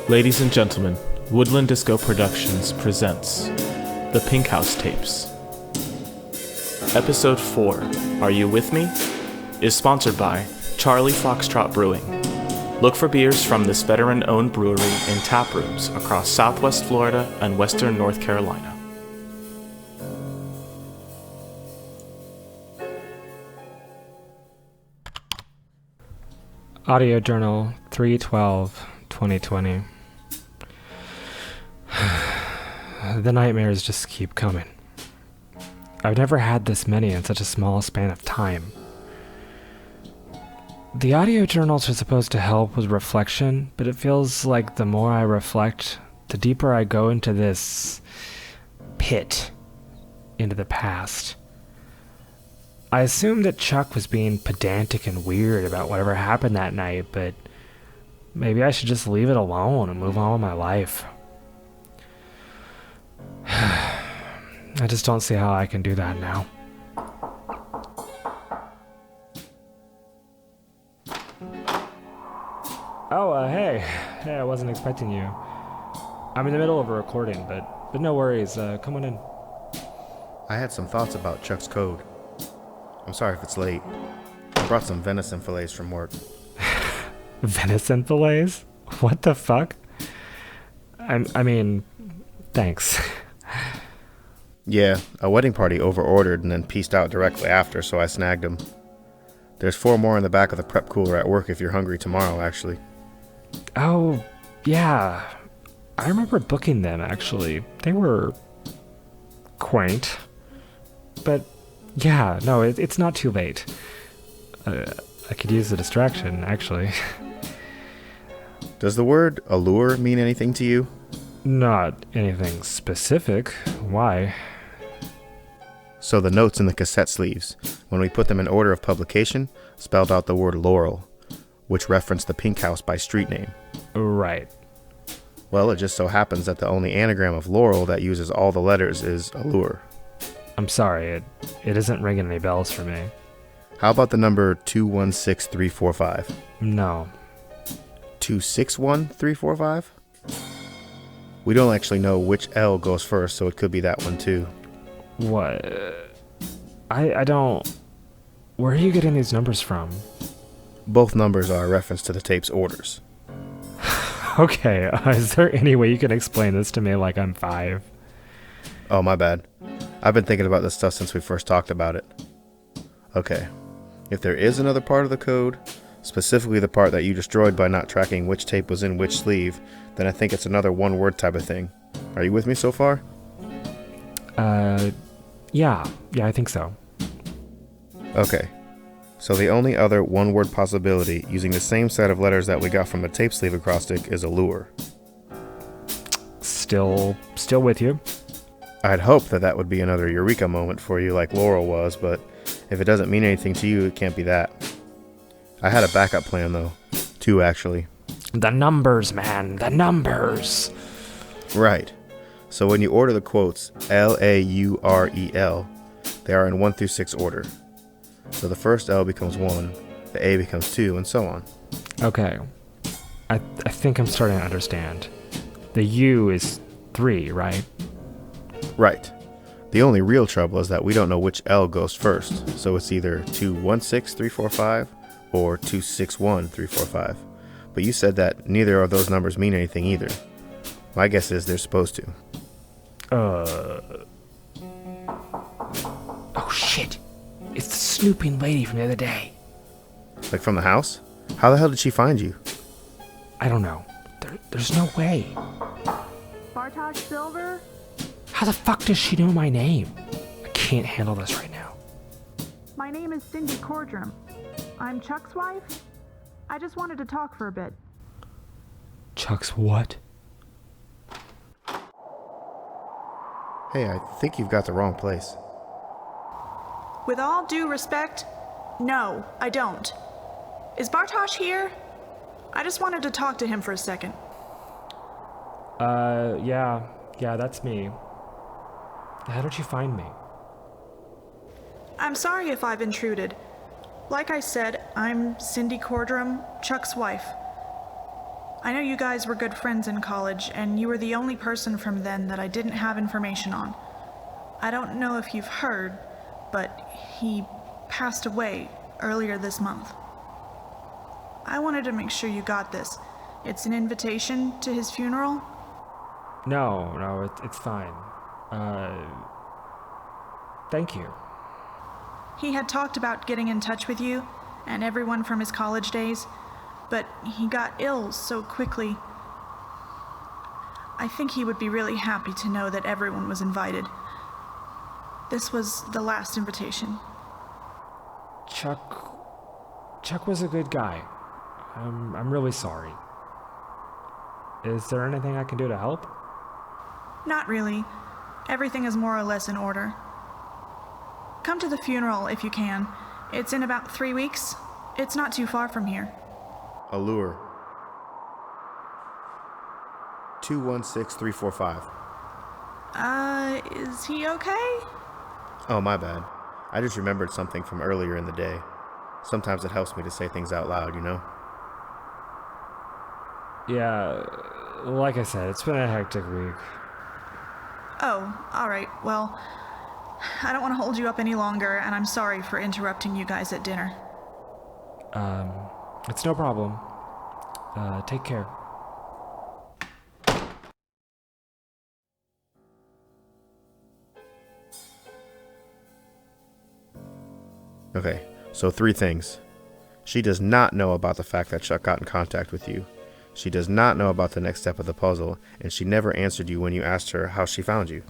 Ladies and gentlemen, Woodland Disco Productions presents The Pink House Tapes. Episode 4, Are You With Me? Is sponsored by Charlie Foxtrot Brewing. Look for beers from this veteran-owned brewery in tap rooms across Southwest Florida and Western North Carolina. Audio Journal 3/12/2020. The nightmares just keep coming. I've never had this many in such a small span of time. The audio journals are supposed to help with reflection, but it feels like the more I reflect, the deeper I go into this pit, into the past. I assumed that Chuck was being pedantic and weird about whatever happened that night, but maybe I should just leave it alone and move on with my life. I just don't see how I can do that now. Oh, hey. Hey, I wasn't expecting you. I'm in the middle of a recording, but no worries. Come on in. I had some thoughts about Chuck's code. I'm sorry if it's late. I brought some venison fillets from work. Venison fillets? What the fuck? I mean, thanks. Yeah, a wedding party over-ordered and then pieced out directly after, so I snagged them. There's 4 more in the back of the prep cooler at work if you're hungry tomorrow, actually. Oh, yeah. I remember booking them, actually. They were quaint. But, yeah, no, it's not too late. I could use the distraction, actually. Does the word allure mean anything to you? Not anything specific. Why? So the notes in the cassette sleeves, when we put them in order of publication, spelled out the word Laurel, which referenced the Pink House by street name. Right. Well, it just so happens that the only anagram of Laurel that uses all the letters is allure. I'm sorry, it isn't ringing any bells for me. How about the number 216345? No. 261345? We don't actually know which L goes first, so it could be that one too. What? I don't... Where are you getting these numbers from? Both numbers are a reference to the tape's orders. Okay, is there any way you can explain this to me like I'm 5? Oh, my bad. I've been thinking about this stuff since we first talked about it. Okay, if there is another part of the code, specifically the part that you destroyed by not tracking which tape was in which sleeve, then I think it's another one-word type of thing. Are you with me so far? Yeah, I think so. Okay, so the only other one-word possibility using the same set of letters that we got from the tape sleeve acrostic is allure. Still with you. I'd hope that would be another eureka moment for you like Laurel was, but if it doesn't mean anything to you, it can't be that. I had a backup plan, though. 2, actually. The numbers, man. The numbers. Right. So when you order the quotes Laurel, they are in 1 through 6 order. So the first L becomes 1, the A becomes 2, and so on. Okay. I think I'm starting to understand. The U is 3, right? Right. The only real trouble is that we don't know which L goes first, so it's either 216345 or 261345. But you said that neither of those numbers mean anything either. My guess is they're supposed to. Oh shit. It's the snooping lady from the other day. Like from the house? How the hell did she find you? I don't know. There's no way. Bartosz Silver? How the fuck does she know my name? I can't handle this right now. My name is Cindy Cordrum. I'm Chuck's wife. I just wanted to talk for a bit. Chuck's what? Hey, I think you've got the wrong place. With all due respect, no, I don't. Is Bartosz here? I just wanted to talk to him for a second. Yeah, that's me. How did you find me? I'm sorry if I've intruded. Like I said, I'm Cindy Cordrum, Chuck's wife. I know you guys were good friends in college, and you were the only person from then that I didn't have information on. I don't know if you've heard, but he passed away earlier this month. I wanted to make sure you got this. It's an invitation to his funeral. No, it's fine. Thank you. He had talked about getting in touch with you and everyone from his college days, but he got ill so quickly. I think he would be really happy to know that everyone was invited. This was the last invitation. Chuck was a good guy. I'm really sorry. Is there anything I can do to help? Not really. Everything is more or less in order. Come to the funeral if you can. It's in about 3 weeks. It's not too far from here. Allure. 216345. Is he okay? Oh, my bad. I just remembered something from earlier in the day. Sometimes it helps me to say things out loud, you know? Yeah, like I said, it's been a hectic week. Oh, alright. Well, I don't want to hold you up any longer, and I'm sorry for interrupting you guys at dinner. It's no problem. Take care. Okay, so 3 things. She does not know about the fact that Chuck got in contact with you. She does not know about the next step of the puzzle, and she never answered you when you asked her how she found you.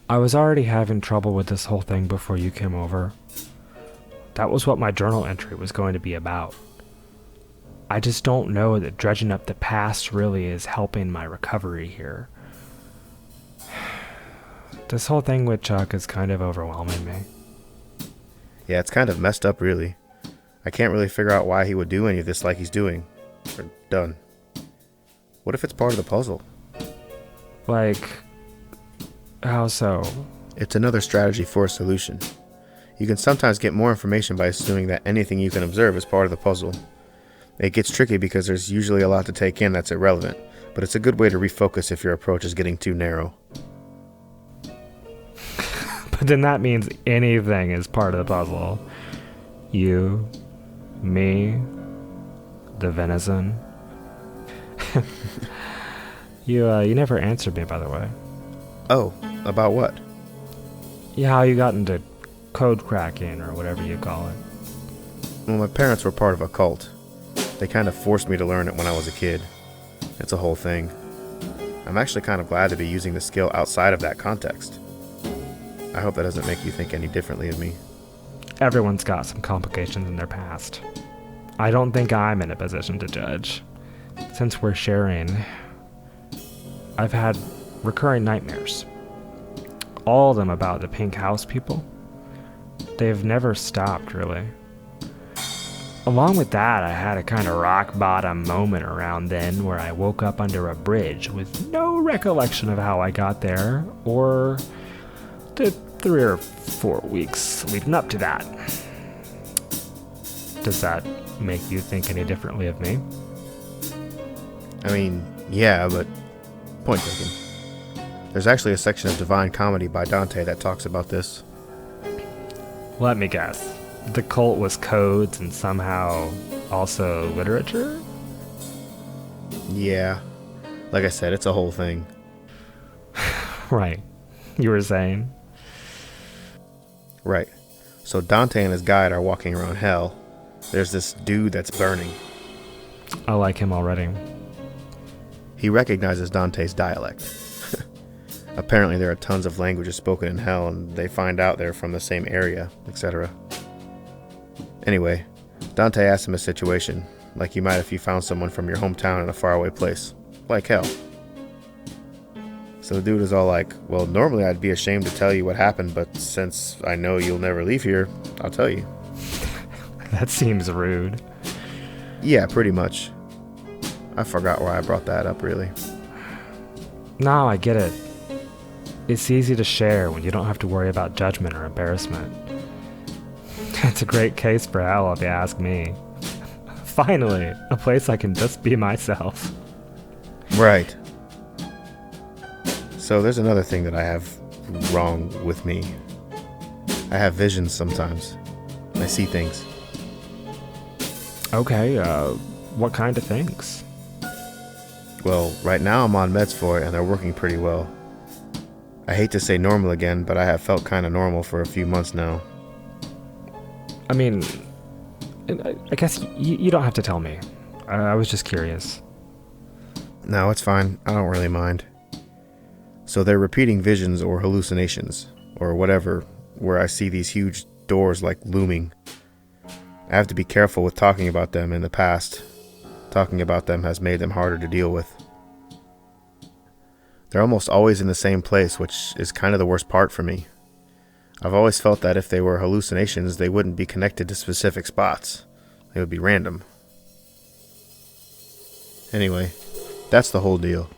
I was already having trouble with this whole thing before you came over. That was what my journal entry was going to be about. I just don't know that dredging up the past really is helping my recovery here. This whole thing with Chuck is kind of overwhelming me. Yeah, it's kind of messed up, really. I can't really figure out why he would do any of this like he's doing. Or done. What if it's part of the puzzle? Like, how so? It's another strategy for a solution. You can sometimes get more information by assuming that anything you can observe is part of the puzzle. It gets tricky because there's usually a lot to take in that's irrelevant, but it's a good way to refocus if your approach is getting too narrow. But then that means anything is part of the puzzle. You, me, the venison. You never answered me, by the way. Oh, about what? Yeah, how you got into code cracking or whatever you call it. Well, my parents were part of a cult. They kind of forced me to learn it when I was a kid. It's a whole thing. I'm actually kind of glad to be using the skill outside of that context. I hope that doesn't make you think any differently of me. Everyone's got some complications in their past. I don't think I'm in a position to judge. Since we're sharing, I've had recurring nightmares. All of them about the pink house people. They've never stopped, really. Along with that, I had a kind of rock bottom moment around then where I woke up under a bridge with no recollection of how I got there or the 3 or 4 weeks leading up to that. Does that make you think any differently of me? I mean, yeah, but point taken. There's actually a section of Divine Comedy by Dante that talks about this. Let me guess. The cult was codes and somehow also literature? Yeah. Like I said, it's a whole thing. Right. You were saying? Right. So Dante and his guide are walking around hell. There's this dude that's burning. I like him already. He recognizes Dante's dialect. Apparently there are tons of languages spoken in hell, and they find out they're from the same area, etc. Anyway, Dante asks him a situation, like you might if you found someone from your hometown in a faraway place. Like hell. So the dude is all like, well, normally I'd be ashamed to tell you what happened, but since I know you'll never leave here, I'll tell you. That seems rude. Yeah, pretty much. I forgot why I brought that up, really. No, I get it. It's easy to share when you don't have to worry about judgment or embarrassment. It's a great case for hell, if you ask me. Finally, a place I can just be myself. Right. So there's another thing that I have wrong with me. I have visions sometimes. I see things. Okay, what kind of things? Well, right now I'm on meds for it and they're working pretty well. I hate to say normal again, but I have felt kind of normal for a few months now. I mean, I guess you don't have to tell me. I was just curious. No, it's fine. I don't really mind. So they're repeating visions or hallucinations, or whatever, where I see these huge doors like looming. I have to be careful with talking about them in the past. Talking about them has made them harder to deal with. They're almost always in the same place, which is kind of the worst part for me. I've always felt that if they were hallucinations, they wouldn't be connected to specific spots. They would be random. Anyway, that's the whole deal.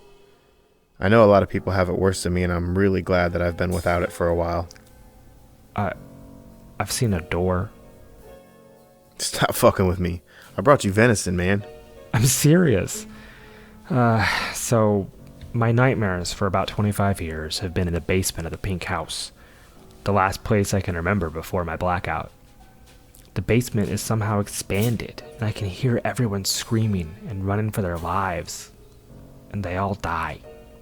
I know a lot of people have it worse than me, and I'm really glad that I've been without it for a while. I've seen a door. Stop fucking with me. I brought you venison, man. I'm serious. So, my nightmares for about 25 years have been in the basement of the pink house. The last place I can remember before my blackout. The basement is somehow expanded, and I can hear everyone screaming and running for their lives. And they all die.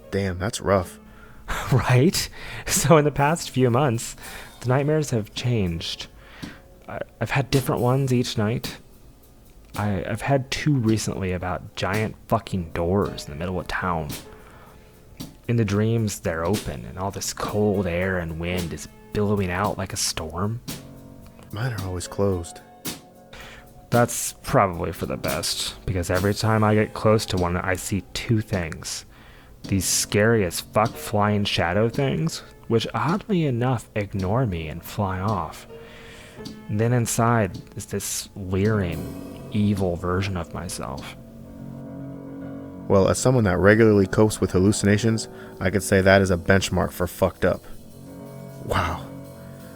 Damn, that's rough. Right? So in the past few months, the nightmares have changed. I've had different ones each night. I've had 2 recently about giant fucking doors in the middle of town. In the dreams, they're open, and all this cold air and wind is billowing out like a storm. Mine are always closed. That's probably for the best, because every time I get close to one, I see 2 things. These scary as fuck flying shadow things, which oddly enough ignore me and fly off. And then inside is this leering, evil version of myself. Well, as someone that regularly copes with hallucinations, I could say that is a benchmark for fucked up. Wow.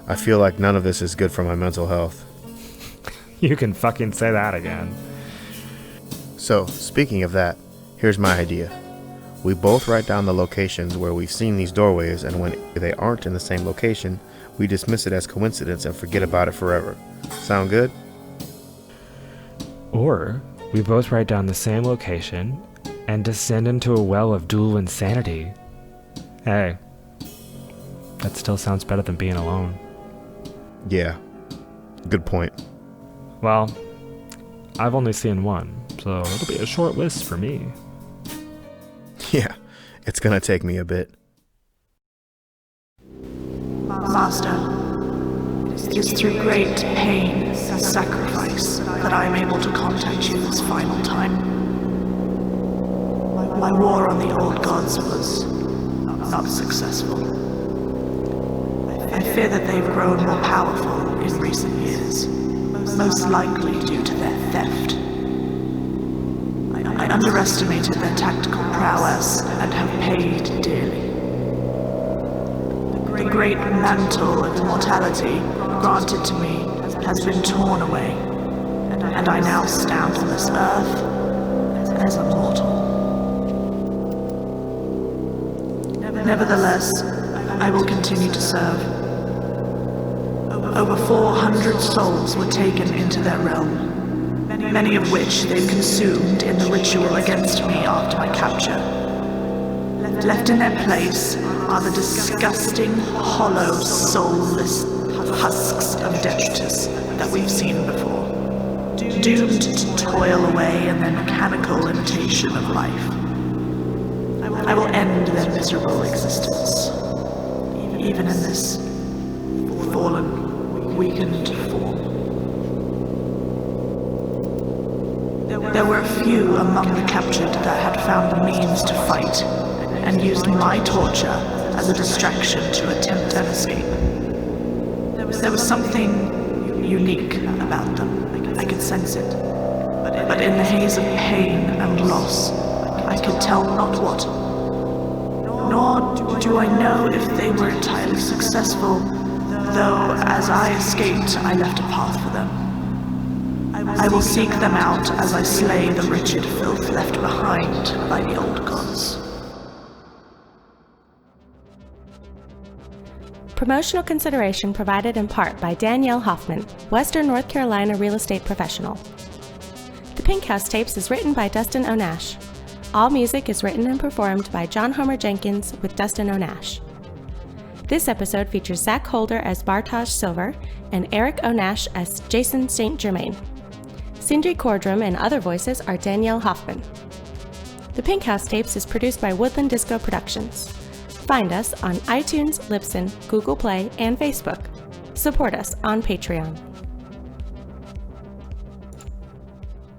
I feel like none of this is good for my mental health. You can fucking say that again. So, speaking of that, here's my idea. We both write down the locations where we've seen these doorways, and when they aren't in the same location, we dismiss it as coincidence and forget about it forever. Sound good? Or we both write down the same location and descend into a well of dual insanity. Hey, that still sounds better than being alone. Yeah. Good point. Well, I've only seen one, so it'll be a short list for me. Yeah, it's gonna take me a bit. Master, it is through great pain and sacrifice that I am able to contact you this final time. My war on the old gods was not successful. I fear that they've grown more powerful in recent years, most likely due to their theft. I underestimated their tactical prowess and have paid dearly. The great mantle of immortality granted to me has been torn away, and I now stand on this earth as a mortal. Nevertheless, I will continue to serve. Over 400 souls were taken into their realm, many of which they consumed in the ritual against me after my capture. Left in their place are the disgusting, hollow, soulless husks of detritus that we've seen before, doomed to toil away in their mechanical imitation of life. I will end their miserable existence, even in this fallen, weakened form. There were a few among the captured that had found the means to fight, and used my torture as a distraction to attempt an escape. There was something unique about them. I could sense it. But in the haze of pain and loss, I could tell not what. Nor do I know if they were entirely successful, though as I escaped, I left a path for them. I will seek them out as I slay the wretched filth left behind by the old gods. Promotional consideration provided in part by Danielle Hoffman, Western North Carolina real estate professional. The Pink House Tapes is written by Dustin Onash. All music is written and performed by John Homer Jenkins with Dustin Onash. This episode features Zach Holder as Bartosz Silver and Eric Onash as Jason St. Germain. Sindri Cordrum and other voices are Danielle Hoffman. The Pink House Tapes is produced by Woodland Disco Productions. Find us on iTunes, Libsyn, Google Play, and Facebook. Support us on Patreon.